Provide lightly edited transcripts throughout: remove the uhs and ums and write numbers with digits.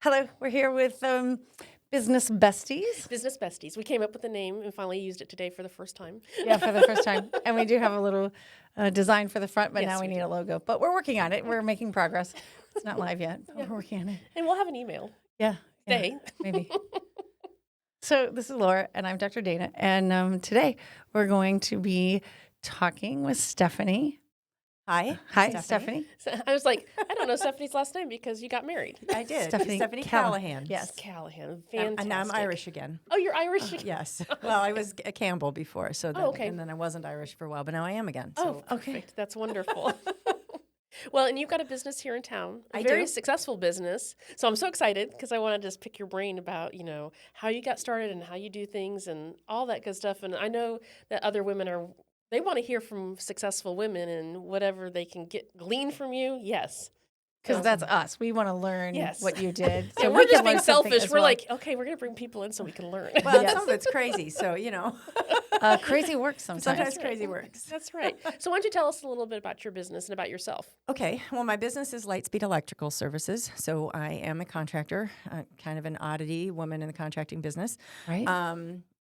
Hello, we're here with Business Besties. Business Besties. We came up with the name and finally used it today for the first time. Yeah, for the first time. And we do have a little design for the front, but Yes, now we we need a logo. But we're working on it. We're making progress. It's not live yet, but we're working on it. And we'll have an email. Yeah. Today. Maybe. So this is Laura, and I'm Dr. Dana. And today we're going to be talking with Stephanie. Hi. Hi, Stephanie. So I was like, I don't know Stephanie's last name because you got married. I did. Stephanie Callahan. Yes. Callahan. Fantastic. And now I'm Irish again. Oh, you're Irish? Yes. Well, I was a Campbell before, so then, okay. and then I wasn't Irish for a while, but now I am again. Oh, So. perfect. That's wonderful. Well, and you've got a business here in town, a I very do. successful business. So I'm so excited because I want to just pick your brain about, how you got started and how you do things and all that good stuff. And I know that other women they want to hear from successful women and whatever they can glean from you. Yes. Because that's us. We want to learn Yes. what you did. So we we're can just being learn something selfish. as We're well. like, okay, we're going to bring people in so we can learn. Well, Yes. some of it's crazy, so, Crazy work sometimes. sometimes crazy works. That's right. So why don't you tell us a little bit about your business and about yourself? Okay. Well, my business is Lightspeed Electrical Services, so I am a contractor, kind of an oddity woman in the contracting business. Right?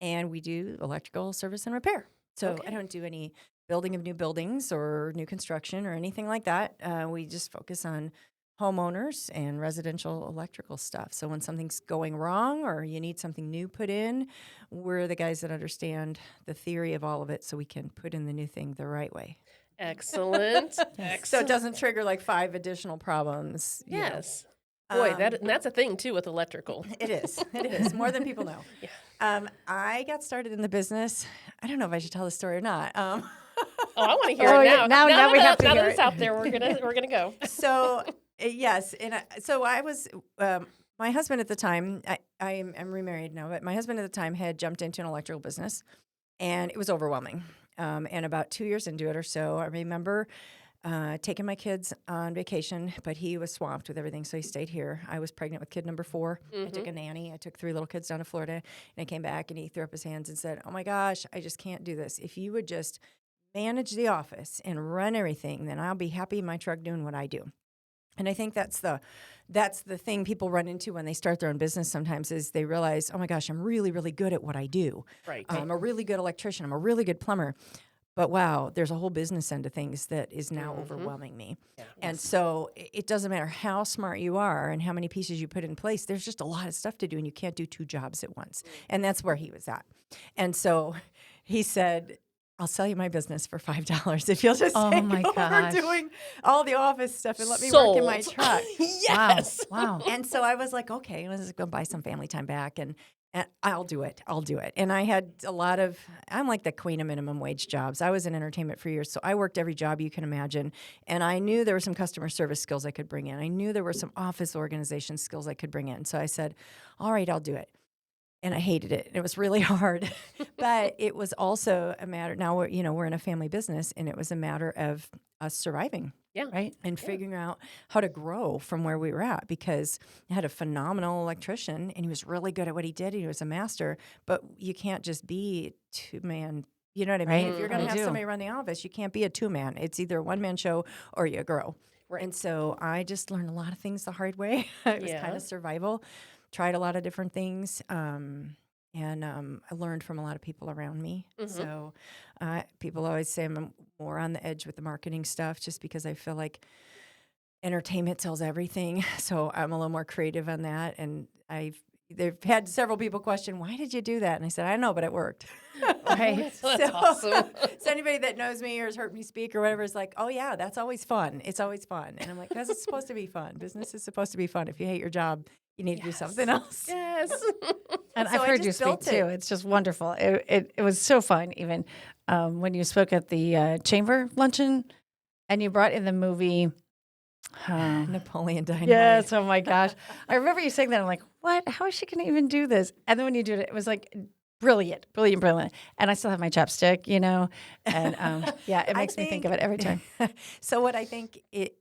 And we do electrical service and repair. So Okay. I don't do any building of new buildings or new construction or anything like that. We just focus on homeowners and residential electrical stuff. So when something's going wrong or you need something new put in, we're the guys that understand the theory of all of it so we can put in the new thing the right way. Excellent. So it doesn't trigger like 5 additional problems. you know. Yes. Boy, Um, and that's a thing too with electrical. It is. It is. More than people know. Yeah. I got started in the business. I don't know if I should tell the story or not. Oh, I want to hear Oh, it yeah. now. Now we have to now hear that it's it. out there, we're gonna go. So yes, and so I was. My husband at the time, I'm remarried now, but my husband at the time had jumped into an electrical business, and it was overwhelming. And about 2 years into it or so, I remember taking my kids on vacation, but he was swamped with everything, so he stayed here. I was pregnant with kid number 4. I took a nanny. I took 3 little kids down to Florida, and I came back, and he threw up his hands and said, "Oh my gosh, I just can't do this. If you would just manage the office and run everything, then I'll be happy in my truck doing what I do." And I think that's the thing people run into when they start their own business sometimes is they realize, oh my gosh, I'm really, really good at what I do. Right. I'm a really good electrician. I'm a really good plumber. But wow, there's a whole business end of things that is now overwhelming me. Yeah. And so it doesn't matter how smart you are and how many pieces you put in place. There's just a lot of stuff to do, and you can't do 2 jobs at once. And that's where he was at. And so he said, "I'll sell you my business for $5 if you'll just Oh take my over gosh. doing all the office stuff and let me work in my Sold. truck." Yes. Wow. And so I was like, okay, let's go buy some family time back, and I'll do it. I'll do it. And I had I'm like the queen of minimum wage jobs. I was in entertainment for years, so I worked every job you can imagine. And I knew there were some customer service skills I could bring in. I knew there were some office organization skills I could bring in. So I said, all right, I'll do it. And I hated it. It was really hard, but it was also a matter. Now we're in a family business, and it was a matter of us surviving. Yeah. Right? And figuring out how to grow from where we were at, because I had a phenomenal electrician and he was really good at what he did. He was a master, but you can't just be 2-man. You know what I mean? Right. If you're going I to have do. somebody run the office, you can't be a 2-man. It's either a 1-man show or you grow. Right. And so I just learned a lot of things the hard way. It was Yeah. kind of survival. Tried a lot of different things. And I learned from a lot of people around me. So people always say I'm more on the edge with the marketing stuff just because I feel like entertainment sells everything. So I'm a little more creative on that. And they've had several people question, why did you do that? And I said, I know, but it worked. Right. That's awesome. So anybody that knows me or has heard me speak or whatever is like, oh yeah, that's always fun. It's always fun. And I'm like, because it's supposed to be fun. Business is supposed to be fun. If you hate your job, you need to do something else. Yes. And So I've I heard you just speak built it. too. It's just wonderful. It was so fun, even when you spoke at the chamber luncheon, and you brought in the movie. Napoleon Dynamite. Yes. Oh my gosh. I remember you saying that. I'm like, what? How is she going to even do this? And then when you did it, it was like brilliant. And I still have my chapstick, And yeah, it makes me think of it every time. So what I think it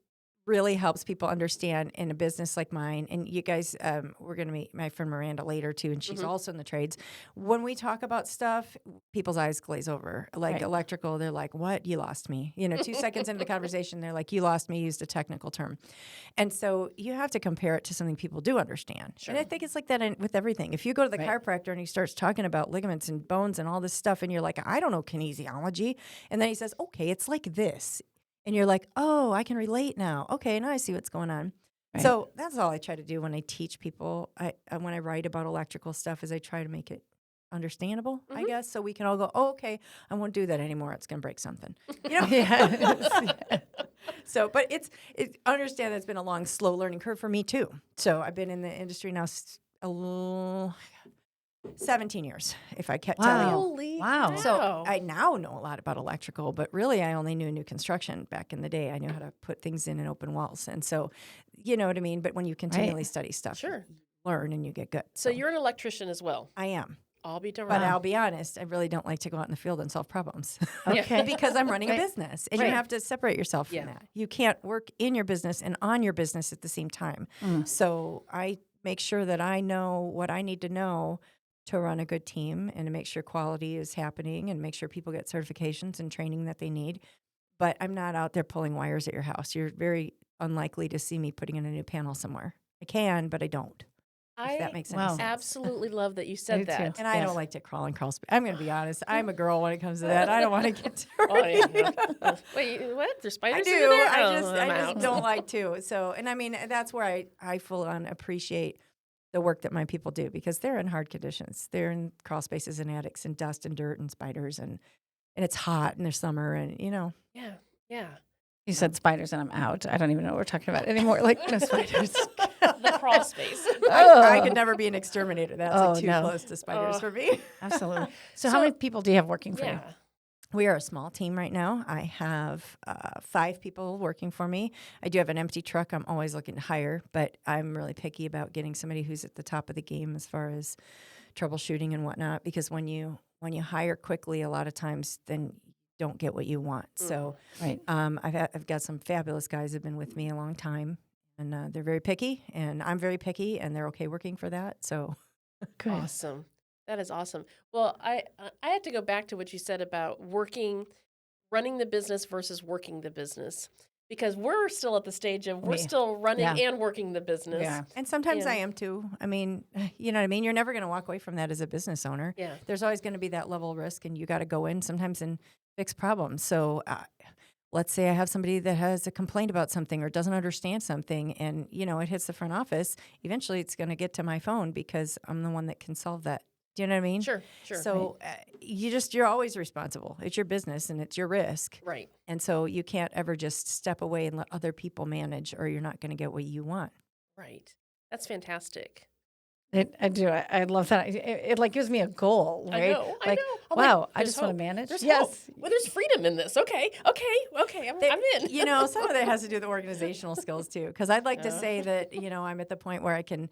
really helps people understand in a business like mine, and you guys, we're going to meet my friend Miranda later too, and she's also in the trades. When we talk about stuff, people's eyes glaze over. Like electrical, they're like, what? You lost me. 2 seconds into the conversation, they're like, you lost me, used a technical term. And so you have to compare it to something people do understand. Sure. And I think it's like that with everything. If you go to the chiropractor and he starts talking about ligaments and bones and all this stuff, and you're like, I don't know kinesiology. And then he says, okay, it's like this. And you're like, oh, I can relate now. Okay, now I see what's going on. Right. So that's all I try to do when I teach people. When I write about electrical stuff is I try to make it understandable, I guess, so we can all go, oh, okay, I won't do that anymore. It's going to break something. So, but understand that it's been a long, slow learning curve for me too. So I've been in the industry now 17 years, if I kept telling you. Holy wow. So I now know a lot about electrical, but really I only knew new construction back in the day. I knew how to put things in open walls. And so, you know what I mean? But when you continually study stuff, you learn and you get good. So you're an electrician as well. I am. I'll be darned. But I'll be honest, I really don't like to go out in the field and solve problems. Okay. Because I'm running a business, and you have to separate yourself from that. You can't work in your business and on your business at the same time. So I make sure that I know what I need to know to run a good team and to make sure quality is happening and make sure people get certifications and training that they need. But I'm not out there pulling wires at your house. You're very unlikely to see me putting in a new panel somewhere. I can, but I don't. If that makes any sense. Absolutely love that you said that. Too. And I don't like to crawl and crawl. I'm going to be honest. I'm a girl when it comes to that. I don't want to get to Wait, what? There's spiders I do. in there? I just don't like to. So, and I mean, that's where I full on appreciate the work that my people do, because they're in hard conditions. They're in crawl spaces and attics and dust and dirt and spiders, and it's hot in the summer, and Yeah. You said spiders and I'm out. I don't even know what we're talking about anymore. Like, no spiders. The crawl space. I could never be an exterminator. That's too close to spiders for me. Absolutely. So how many people do you have working for you? We are a small team right now. I have 5 people working for me. I do have an empty truck I'm always looking to hire, but I'm really picky about getting somebody who's at the top of the game as far as troubleshooting and whatnot, because when you hire quickly, a lot of times then don't get what you want. So I've got some fabulous guys who've been with me a long time, and they're very picky, and I'm very picky, and they're okay working for that. So good. Awesome. That is awesome. Well, I had to go back to what you said about running the business versus working the business, because we're still at the stage of we're still running and working the business. Yeah. And sometimes I am too. I mean, you know what I mean? You're never going to walk away from that as a business owner. Yeah. There's always going to be that level of risk, and you got to go in sometimes and fix problems. So let's say I have somebody that has a complaint about something or doesn't understand something, and, it hits the front office. Eventually it's going to get to my phone because I'm the one that can solve that. Do you know what I mean? Sure. So you're always responsible. It's your business and it's your risk. Right. And so you can't ever just step away and let other people manage, or you're not going to get what you want. Right. That's fantastic. I do. I love that. It like gives me a goal, right? I know. Wow, I just want to manage. There's hope. Well, there's freedom in this. Okay. I'm in. Some of that has to do with organizational skills too. Because I'd like to say that, I'm at the point where I can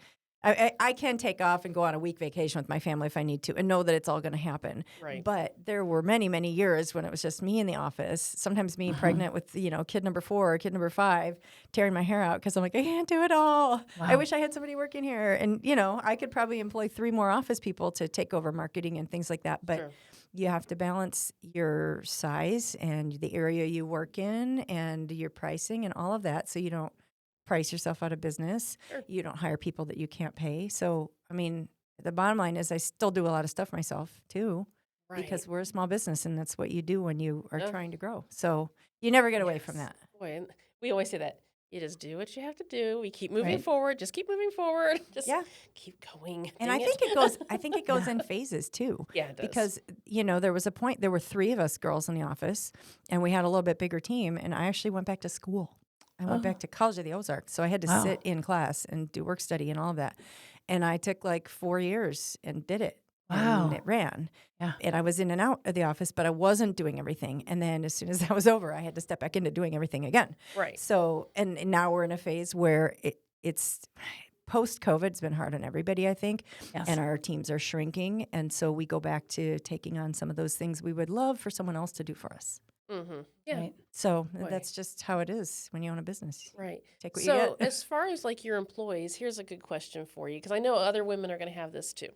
take off and go on a week vacation with my family if I need to, and know that it's all going to happen. Right. But there were many, many years when it was just me in the office, sometimes me pregnant with, kid number 4 or kid number 5, tearing my hair out because I'm like, I can't do it all. Wow. I wish I had somebody working here. And, I could probably employ 3 more office people to take over marketing and things like that. But you have to balance your size and the area you work in and your pricing and all of that, so you don't price yourself out of business. Sure. You don't hire people that you can't pay. So, I mean, the bottom line is I still do a lot of stuff myself too, because we're a small business, and that's what you do when you are trying to grow. So you never get away from that. Boy, and we always say that. You just do what you have to do. We keep moving forward. Just keep moving forward. Just keep going. And I think it goes in phases too. Yeah, it does. Because, there was a point, there were 3 of us girls in the office, and we had a little bit bigger team, and I actually went back to school. I went back to College of the Ozarks, so I had to sit in class and do work study and all of that. And I took like 4 years and did it. Wow. And it ran. Yeah. And I was in and out of the office, but I wasn't doing everything. And then as soon as that was over, I had to step back into doing everything again. Right. So, and now we're in a phase where it's post-COVID, it's been hard on everybody, I think. Yes. And our teams are shrinking. And so we go back to taking on some of those things we would love for someone else to do for us. Yeah. Right. So Boy. that's just how it is when you own a business. Right. Take what you So, get. as far as like your employees, here's a good question for you because I know other women are going to have this too.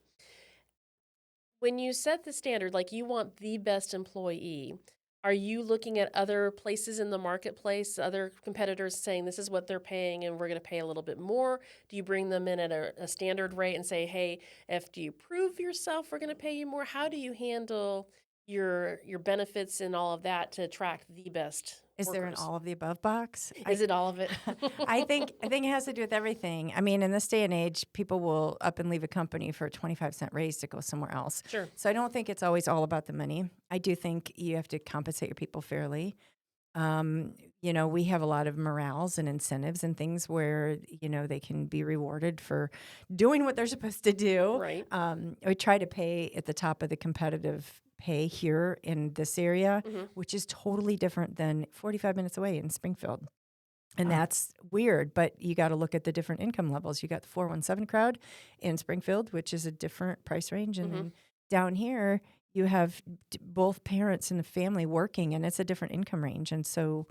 When you set the standard, like you want the best employee, are you looking at other places in the marketplace, other competitors saying this is what they're paying and we're going to pay a little bit more? Do you bring them in at a standard rate and say, hey, after you prove yourself, we're going to pay you more? How do you handle your benefits and all of that to attract the best Is there an workers? all of the above box? Is it all of it? I think it has to do with everything. I mean, in this day and age, people will up and leave a company for a 25-cent raise to go somewhere else. Sure. So I don't think it's always all about the money. I do think you have to compensate your people fairly. We have a lot of morals and incentives and things where, they can be rewarded for doing what they're supposed to do. Right. We try to pay at the top of the competitive pay here in this area, which is totally different than 45 minutes away in Springfield. And that's weird, but you got to look at the different income levels. You got the 417 crowd in Springfield, which is a different price range. And then down here, you have both parents in the family working, and it's a different income range. And so,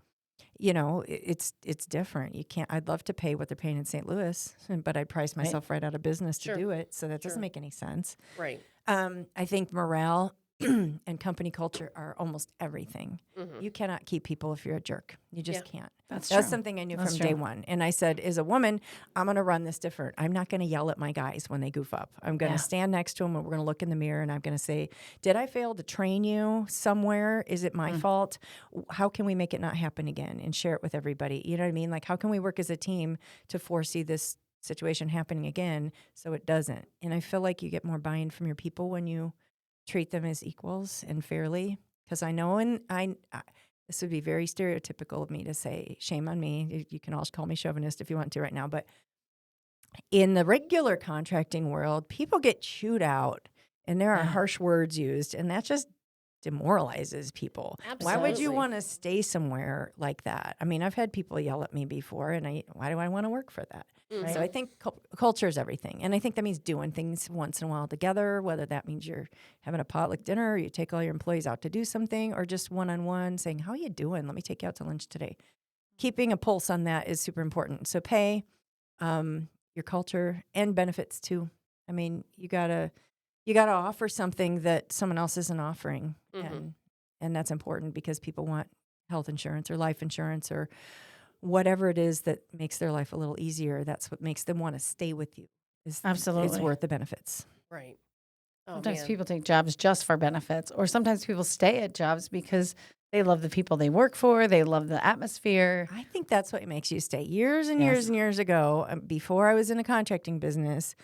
it's different. You can't. I'd love to pay what they're paying in St. Louis, but I'd price myself right out of business to do it. So that doesn't make any sense. Right. I think morale and company culture are almost everything. You cannot keep people if you're a jerk. You just can't. That's That's true. something I knew That's from true. day one. And I said, as a woman, I'm going to run this different. I'm not going to yell at my guys when they goof up. I'm going to stand next to them and we're going to look in the mirror and I'm going to say, did I fail to train you somewhere? Is it my fault? How can we make it not happen again and share it with everybody? You know what I mean? Like, how can we work as a team to foresee this situation happening again so it doesn't? And I feel like you get more buy-in from your people when you treat them as equals and fairly. Because I know, and this would be very stereotypical of me to say, shame on me. You can all call me chauvinist if you want to right now. But in the regular contracting world, people get chewed out and there are harsh words used. And that just demoralizes people. Why would you Absolutely. want to stay somewhere like that? I mean, I've had people yell at me before, and why do I want to work for that? So I think culture is everything. And I think that means doing things once in a while together, whether that means you're having a potluck dinner, or you take all your employees out to do something, or just one-on-one saying, how are you doing? Let me take you out to lunch today. Keeping a pulse on that is super important. So pay, your culture, and benefits too. I mean, you gotta offer something that someone else isn't offering, and that's important because people want health insurance or life insurance or whatever it is that makes their life a little easier. That's what makes them want to stay with you. Absolutely. It's worth the benefits. Right. Oh, Sometimes man. people take jobs just for benefits, or sometimes people stay at jobs because they love the people they work for, they love the atmosphere. I think that's what makes you stay. Years and years and years ago, before I was in a contracting business,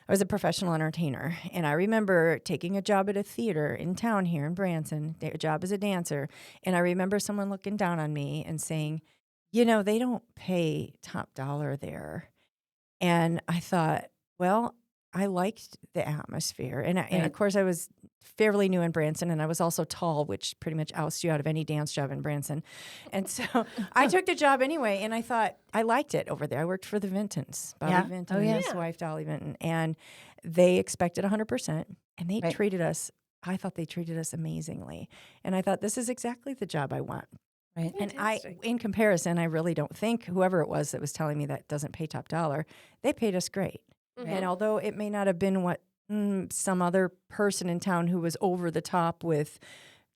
I was a professional entertainer. And I remember taking a job at a theater in town here in Branson, a job as a dancer. And I remember someone looking down on me and saying, they don't pay top dollar there. And I thought, well, I liked the atmosphere. And of course, I was fairly new in Branson, and I was also tall, which pretty much ousts you out of any dance job in Branson. And so I took the job anyway, and I thought I liked it over there. I worked for the Vintons, Bobby Vinton and his wife, Dolly Vinton, and they expected 100%, and they treated us, I thought they treated us amazingly. And I thought, this is exactly the job I want. Right. And in comparison, I really don't think whoever it was that was telling me that doesn't pay top dollar, they paid us great. And although it may not have been what some other person in town who was over the top with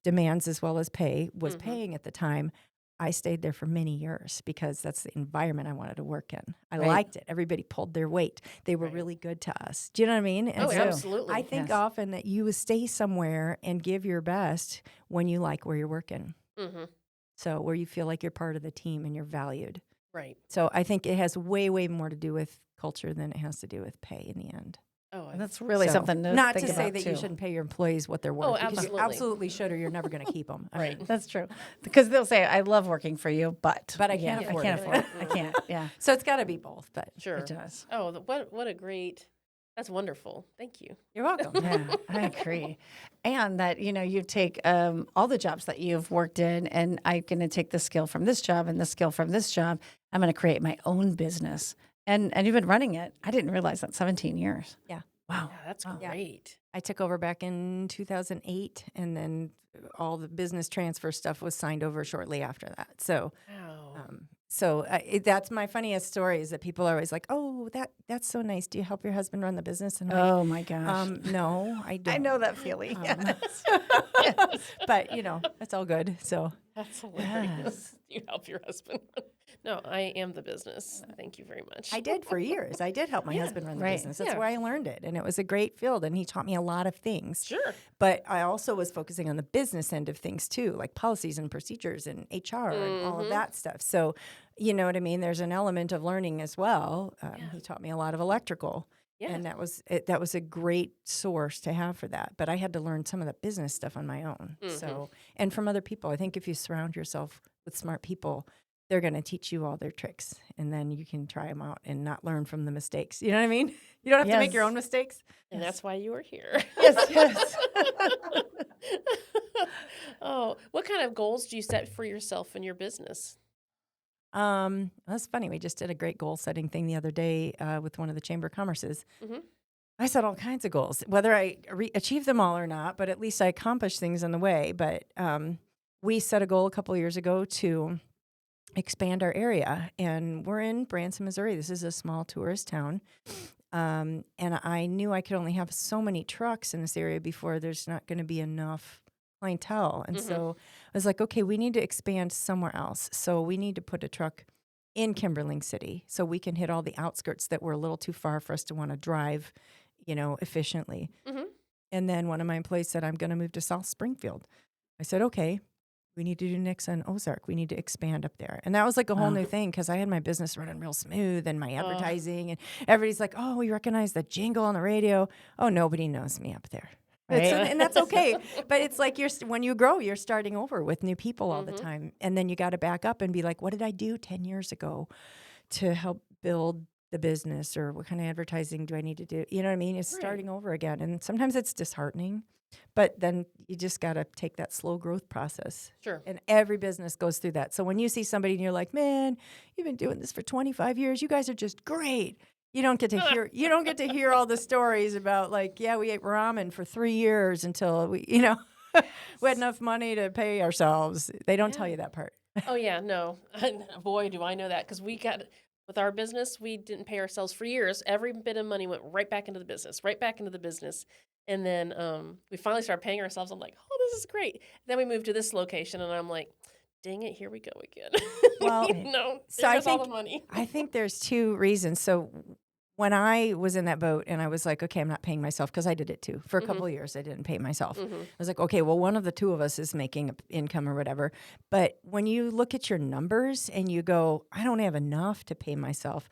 demands as well as pay was paying at the time, I stayed there for many years because that's the environment I wanted to work in. I liked it. Everybody pulled their weight. They were really good to us. Do you know what I mean? And so absolutely. I think often that you stay somewhere and give your best when you like where you're working. So where you feel like you're part of the team and you're valued. Right. So I think it has way, way more to do with culture than it has to do with pay in the end. Oh, That's really So, something to not think to say about, that too. you shouldn't pay your employees what they're worth. Because you absolutely. absolutely should, or you're never going to keep them. Right. That's true. Because they'll say, I love working for you, but But I can't afford I can't it. afford it. I can't. Yeah, So it's got to be both. But Sure. it does. Oh, what a great. That's wonderful. Thank you. you're welcome. Yeah, I agree. And that, you take all the jobs that you've worked in, and I'm going to take the skill from this job and the skill from this job. I'm going to create my own business. And you've been running it. I didn't realize that 17 years. Yeah. Wow. Yeah, that's great. I took over back in 2008, and then all the business transfer stuff was signed over shortly after that. So, Wow. that's my funniest story is that people are always like, "Oh, that's so nice. Do you help your husband run the business?" And I'm Oh my gosh. like, "No, I don't." I know that feeling. Yes. But it's all good. So That's hilarious. You help your husband. No, I am the business. Thank you very much. I did for years. I did help my husband run the right. business. That's Yeah. where I learned it, and it was a great field. And he taught me a lot of things. Sure. But I also was focusing on the business end of things too, like policies and procedures and HR and all of that stuff. So, you know what I mean? There's an element of learning as well. He taught me a lot of electrical. Yeah. And that was a great source to have for that. But I had to learn some of the business stuff on my own. So, and from other people, I think if you surround yourself with smart people, they're going to teach you all their tricks, and then you can try them out and not learn from the mistakes. You know what I mean? You don't have to make your Yes. own mistakes. And that's why you are here. Yes. Oh, what kind of goals do you set for yourself in your business? That's funny. We just did a great goal setting thing the other day with one of the Chamber of Commerce's. Mhm. I set all kinds of goals, whether I achieve them all or not, but at least I accomplished things on the way. But we set a goal a couple of years ago to expand our area, and we're in Branson, Missouri. This is a small tourist town. And I knew I could only have so many trucks in this area before there's not going to be enough clientele. And so I was like, okay, we need to expand somewhere else. So we need to put a truck in Kimberling City so we can hit all the outskirts that were a little too far for us to want to drive, efficiently. Mhm. And then one of my employees said, I'm going to move to South Springfield. I said, okay. We need to do Nixon, Ozark. We need to expand up there. And that was like a whole new thing because I had my business running real smooth and my advertising. And everybody's like, oh, we recognize the jingle on the radio. Oh, nobody knows me up there. Right. And that's okay. But it's like when you grow, you're starting over with new people all the time. And then you got to back up and be like, what did I do 10 years ago to help build the business, or what kind of advertising do I need to do? You know what I mean? It's starting over again. And sometimes it's disheartening. But then you just got to take that slow growth process. Sure. And every business goes through that. So when you see somebody and you're like, man, you've been doing this for 25 years. You guys are just great. You don't get to hear all the stories about like, yeah, we ate ramen for 3 years until we had enough money to pay ourselves. They don't tell you that part. Oh, yeah, no. Boy, do I know that, because with our business, we didn't pay ourselves for years. Every bit of money went right back into the business. And then we finally started paying ourselves. I'm like, oh, this is great. Then we moved to this location, and I'm like, dang it, here we go again. Well, so I think all the money. I think there's two reasons. So when I was in that boat and I was like, okay, I'm not paying myself, because I did it too. For a couple of years, I didn't pay myself. I was like, okay, well, one of the two of us is making income or whatever. But when you look at your numbers and you go, I don't have enough to pay myself,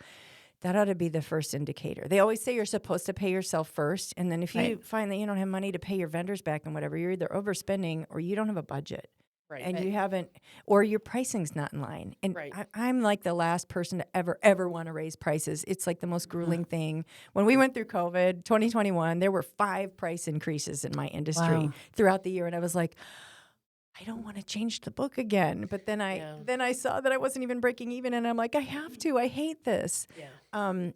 that ought to be the first indicator. They always say you're supposed to pay yourself first. And then if you find that you don't have money to pay your vendors back and whatever, you're either overspending or you don't have a budget. Right. And you haven't, or your pricing's not in line. And I'm like the last person to ever want to raise prices. It's like the most grueling thing. When we went through COVID, 2021, there were 5 price increases in my industry throughout the year. And I was like, I don't want to change the book again. But then I saw that I wasn't even breaking even. And I'm like, I have to. I hate this. Yeah.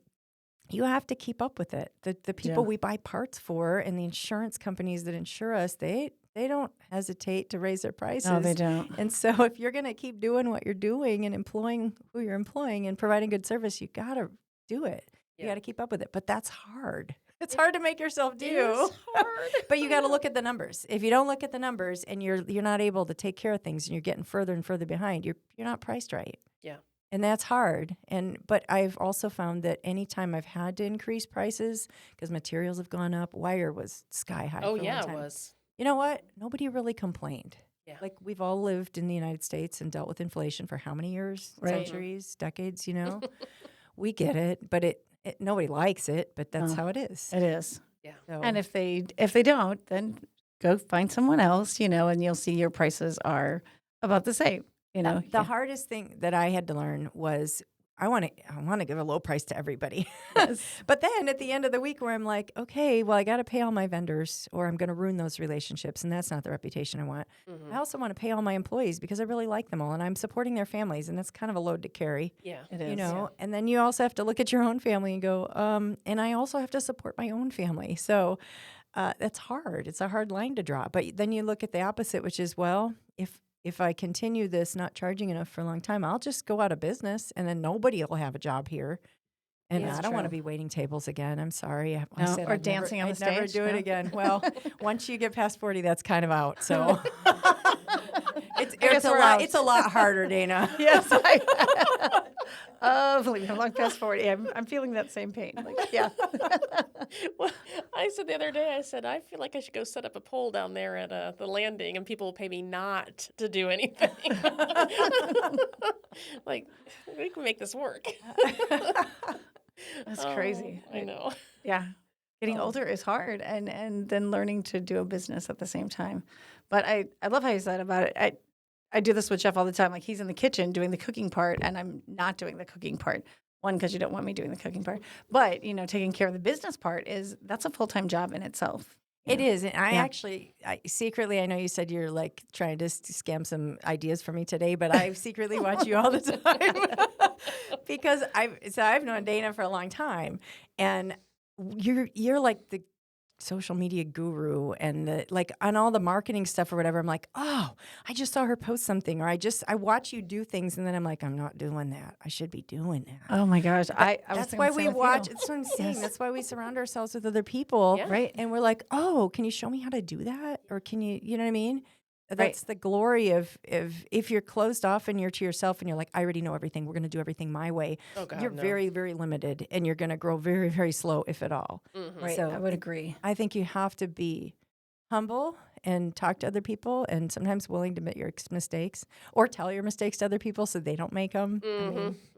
You have to keep up with it. The people we buy parts for and the insurance companies that insure us, they don't hesitate to raise their prices. No, they don't. And so if you're going to keep doing what you're doing and employing who you're employing and providing good service, you got to do it. You got to keep up with it. But that's hard. It's hard to make yourself do. It's hard. But you got to look at the numbers. If you don't look at the numbers and you're not able to take care of things and you're getting further and further behind, you're not priced right. Yeah. And that's hard. But I've also found that anytime I've had to increase prices because materials have gone up, wire was sky high. Oh, for a yeah, long it time. was. You know what? Nobody really complained. Yeah. Like we've all lived in the United States and dealt with inflation for how many years? Right. Centuries, decades, We get it, but it nobody likes it, but that's how it is. It is. Yeah. So, And if they don't, then go find someone else, and you'll see your prices are about the same. the hardest thing that I had to learn was I want to give a low price to everybody. But then at the end of the week where I'm like, okay, well, I got to pay all my vendors or I'm going to ruin those relationships. And that's not the reputation I want. I also want to pay all my employees because I really like them all and I'm supporting their families. And that's kind of a load to carry. Yeah. It is. And then you also have to look at your own family and go, and I also have to support my own family. So that's hard. It's a hard line to draw. But then you look at the opposite, which is, well, if I continue this not charging enough for a long time, I'll just go out of business, and then nobody will have a job here. And Yeah, I it's don't want to true. be waiting tables again. I'm sorry. I No, said or I'd dancing on the I'd never stage, do it no? again. Well, once you get past 40, that's kind of out. So guess it's a we're lot. out. It's a lot harder, Dana. Yes. Believe me, I'm long past 40. I'm feeling that same pain. Like, yeah. Well, I said the other day, I said, I feel like I should go set up a pole down there at the landing and people will pay me not to do anything. Like, we can make this work. That's crazy. I know. Yeah. Getting Oh. older is hard and then learning to do a business at the same time. But I love how you said about it. I do this with Jeff all the time. Like he's in the kitchen doing the cooking part and I'm not doing the cooking part. One, because you don't want me doing the cooking part. But, taking care of the business part that's a full-time job in itself. It is. And Yeah. I secretly, I know you said you're like trying to scam some ideas from me today, but I secretly watch you all the time because I've known Dana for a long time, and you're like the social media guru and like on all the marketing stuff or whatever. I'm like, oh, I just saw her post something, or I watch you do things, and then I'm like, I'm not doing that. I should be doing that. Oh, my gosh. I was That's thinking why the we same with watch. you. It's what I'm saying. Yes. That's why we surround ourselves with other people, Yeah. Right. and we're like, oh, can you show me how to do that, or can you know what I mean? Right. That's the glory of if you're closed off and you're to yourself and you're like, I already know everything. We're going to do everything my way. Oh, God, You're no. very, very limited, and you're going to grow very, very slow, if at all. Mhm. Right. So I would agree. I think you have to be humble and talk to other people, and sometimes willing to admit your mistakes or tell your mistakes to other people so they don't make them. I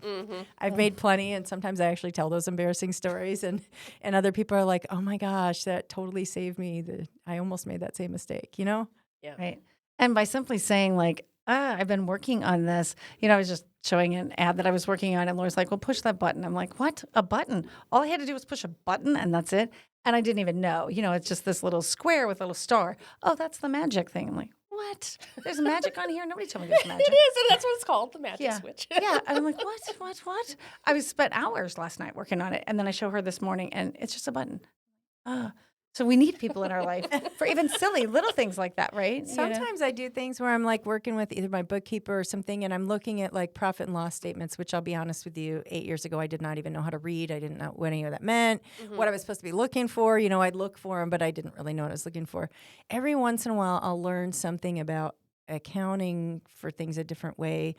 mean, I've made plenty, and sometimes I actually tell those embarrassing stories, and other people are like, "Oh my gosh, that totally saved me. I almost made that same mistake." You know? Yeah. Right. And by simply saying like, I've been working on this, I was just showing an ad that I was working on and Laura's like, well, push that button. I'm like, what? A button? All I had to do was push a button and that's it. And I didn't even know, it's just this little square with a little star. Oh, that's the magic thing. I'm like, what? There's magic on here? Nobody told me there's magic. It is, and that's what it's called, the magic Yeah. switch. Yeah. And I'm like, what? I spent hours last night working on it. And then I show her this morning and it's just a button. So we need people in our life for even silly little things like that, right? Sometimes I do things where I'm like working with either my bookkeeper or something, and I'm looking at like profit and loss statements, which I'll be honest with you, 8 years ago, I did not even know how to read. I didn't know what any of that meant, what I was supposed to be looking for. I'd look for them, but I didn't really know what I was looking for. Every once in a while, I'll learn something about accounting for things a different way.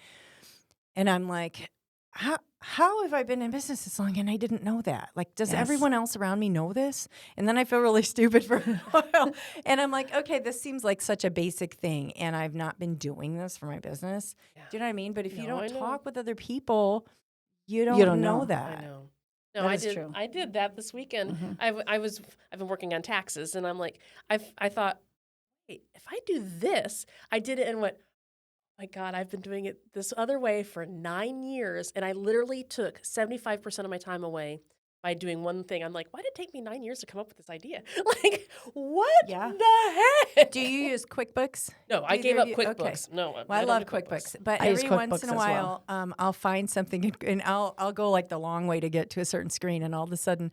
And I'm like, how have I been in business this long and I didn't know that? Like, does Yes. everyone else around me know this? And then I feel really stupid for a while. And I'm like, okay, this seems like such a basic thing. And I've not been doing this for my business. Yeah. Do you know what I mean? But if you No, I don't know. talk with other people, you don't know know. that. I know. No, That I is did. true. I did that this weekend. Mhm. I've been working on taxes, and I'm like, I thought, hey, if I do this, I did it and went, oh my God, I've been doing it this other way for 9 years, and I literally took 75% of my time away by doing one thing. I'm like, why did it take me 9 years to come up with this idea? Like, what Yeah. the heck? Do you use QuickBooks? No, I Do gave either up of you? Okay. QuickBooks. No, Well, I I don't love do QuickBooks, but I use every once QuickBooks in a as while, I'll find something and I'll go like the long way to get to a certain screen, and all of a sudden,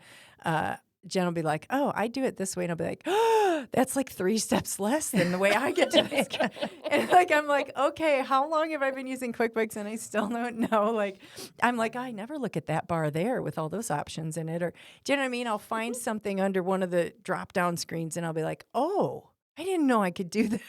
Jen will be like, "Oh, I do it this way," and I'll be like, "Oh, that's like 3 steps less than the way I get to this." And I'm like, "Okay, how long have I been using QuickBooks?" And I still don't know. Like, I'm like, I never look at that bar there with all those options in it, or do you know what I mean? I'll find something under one of the drop down screens, and I'll be like, "Oh, I didn't know I could do that."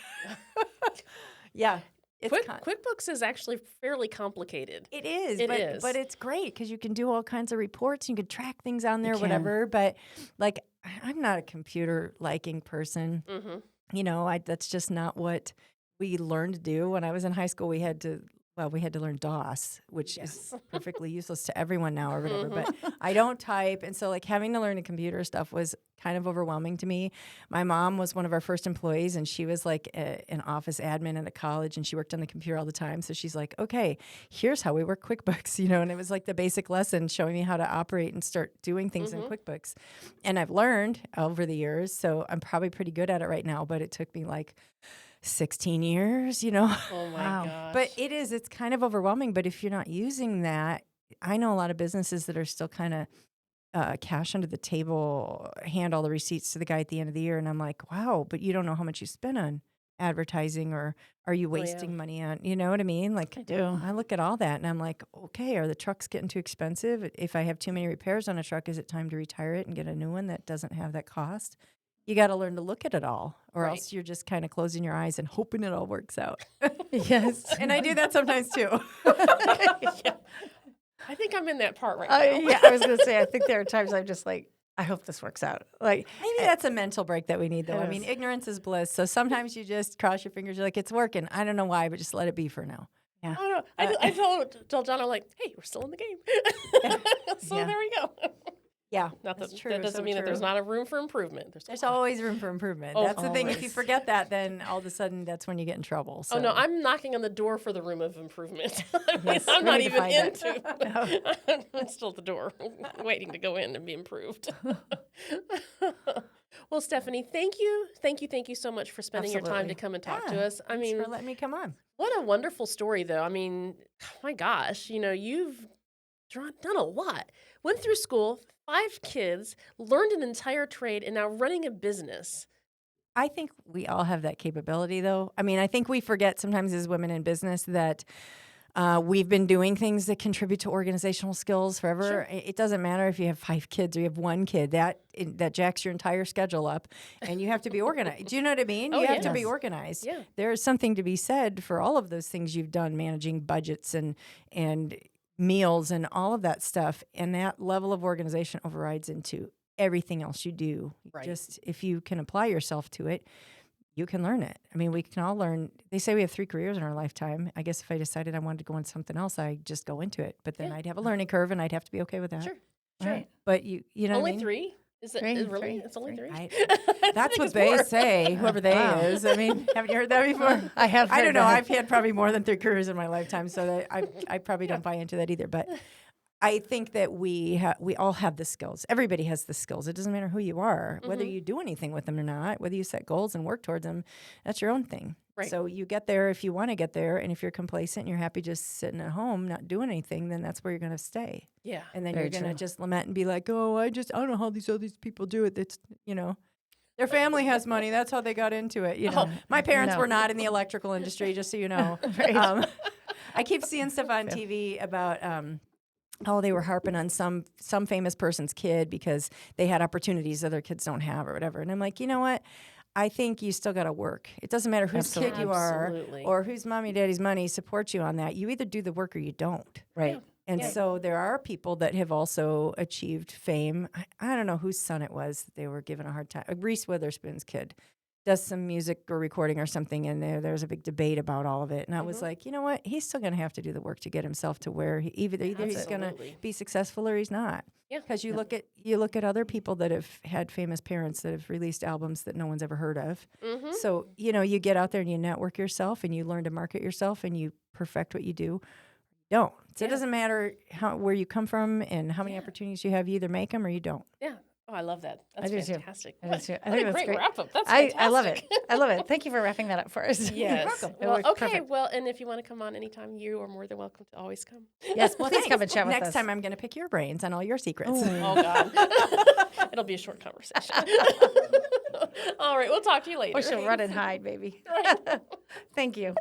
Yeah. It's QuickBooks is actually fairly complicated. It is, It but is. but it's great because you can do all kinds of reports. You can track things on there, can. whatever. But like, I'm not a computer liking person. Mm-hmm. That's just not what we learned to do. When I was in high school, we had to learn DOS, which is perfectly useless to everyone now or whatever. But I don't type. And so like having to learn the computer stuff was kind of overwhelming to me. My mom was one of our first employees, and she was like an office admin at a college, and she worked on the computer all the time. So she's like, okay, here's how we work QuickBooks, and it was like the basic lesson showing me how to operate and start doing things in QuickBooks. And I've learned over the years, so I'm probably pretty good at it right now, but it took me like 16 years, Oh my Wow. gosh. But it's kind of overwhelming. But if you're not using that, I know a lot of businesses that are still kind of cash under the table, hand all the receipts to the guy at the end of the year. And I'm like, wow, but you don't know how much you spent on advertising, or are you wasting money on, you know what I mean? Like, I do. I look at all that and I'm like, okay, are the trucks getting too expensive? If I have too many repairs on a truck, is it time to retire it and get a new one that doesn't have that cost? You got to learn to look at it all, or else you're just kind of closing your eyes and hoping it all works out. Yes. And I do that sometimes too. Yeah. I think I'm in that part right now. Yeah, I was going to say, I think there are times I'm just like, I hope this works out. Like, Maybe that's a mental break that we need, though. It I mean, is. ignorance is bliss. So sometimes you just cross your fingers. You're like, it's working. I don't know why, but just let it be for now. yeah. Oh, no. I told John, I'm like, hey, we're still in the game. So Yeah. there we go. Yeah, Not that's that, true. that doesn't so mean that there's true. not a room for improvement. There's always room for improvement. Oh, That's the thing. If you always. forget that, then all of a sudden that's when you get in trouble. So. Oh, no, I'm knocking on the door for the room of improvement. I mean, Yes, I'm we not need to even find into it. I'm still at the door waiting to go in and be improved. Well, Stephanie, thank you so much for spending your time Absolutely. to come and talk Yeah, to us. I Thanks mean, for letting me come on. what a wonderful story, though. I mean, my gosh, you've done a lot. Went through school, 5 kids, learned an entire trade, and now running a business. I think we all have that capability, though. I mean, I think we forget sometimes as women in business that we've been doing things that contribute to organizational skills forever. Sure. It doesn't matter if you have 5 kids or you have 1 kid. That jacks your entire schedule up, and you have to be organized. Do you know what I mean? Oh, You have to be yes. organized. Yeah. There is something to be said for all of those things you've done, managing budgets and meals and all of that stuff. And that level of organization overrides into everything else you do. Right. Just if you can apply yourself to it, you can learn it. I mean, we can all learn. They say we have 3 careers in our lifetime. I guess if I decided I wanted to go into something else, I'd just go into it. But then Yeah. I'd have a learning curve, and I'd have to be okay with that. Sure. Right. But you know Only what I mean? 3? Is it Three, is really? three, It's only 3? I- I That's think what it's they more. say, whoever they Wow. is. I mean, haven't you heard that before? I have. I heard don't know. that. I've had probably more than 3 careers in my lifetime, so that I probably don't buy into that either. But I think that we all have the skills. Everybody has the skills. It doesn't matter who you are, whether you do anything with them or not, whether you set goals and work towards them. That's your own thing. Right. So you get there if you want to get there, and if you're complacent and you're happy just sitting at home not doing anything, then that's where you're going to stay. Yeah. And then Very you're going to true. just lament and be like, oh, I don't know how these people do it. That's, their family has money. That's how they got into it. My parents no. were not in the electrical industry, just so you know. Right. I keep seeing stuff on TV about they were harping on some famous person's kid because they had opportunities other kids don't have or whatever. And I'm like, you know what? I think you still got to work. It doesn't matter whose kid you are Absolutely. or whose mommy, daddy's money supports you on that. You either do the work or you don't. Right. And Yeah. so there are people that have also achieved fame. I don't know whose son it was that they were given a hard time. Reese Witherspoon's kid does some music or recording or something, and there's a big debate about all of it. And I was like, you know what? He's still going to have to do the work to get himself to where either he's going to Absolutely. be successful or he's not. Yeah. Because you look at other people that have had famous parents that have released albums that no one's ever heard of. Mm-hmm. So you get out there and you network yourself and you learn to market yourself and you perfect what you do. Don't. So it doesn't matter where you come from and how many opportunities you have. You either make them or you don't. Yeah. Oh, I love that. That's I do too. fantastic. I do What, too. I what think a that's great great. wrap up. That's fantastic. I love it. I love it. Thank you for wrapping that up for us. Yes. welcome. It Well, worked okay. perfect. Well, and if you want to come on anytime, you are more than welcome to always come. Yes, Well, please thanks. come and chat with Next us. time I'm going to pick your brains on all your secrets. Oh, God. It'll be a short conversation. All right. We'll talk to you later. Or she'll run and hide, baby. Thank you.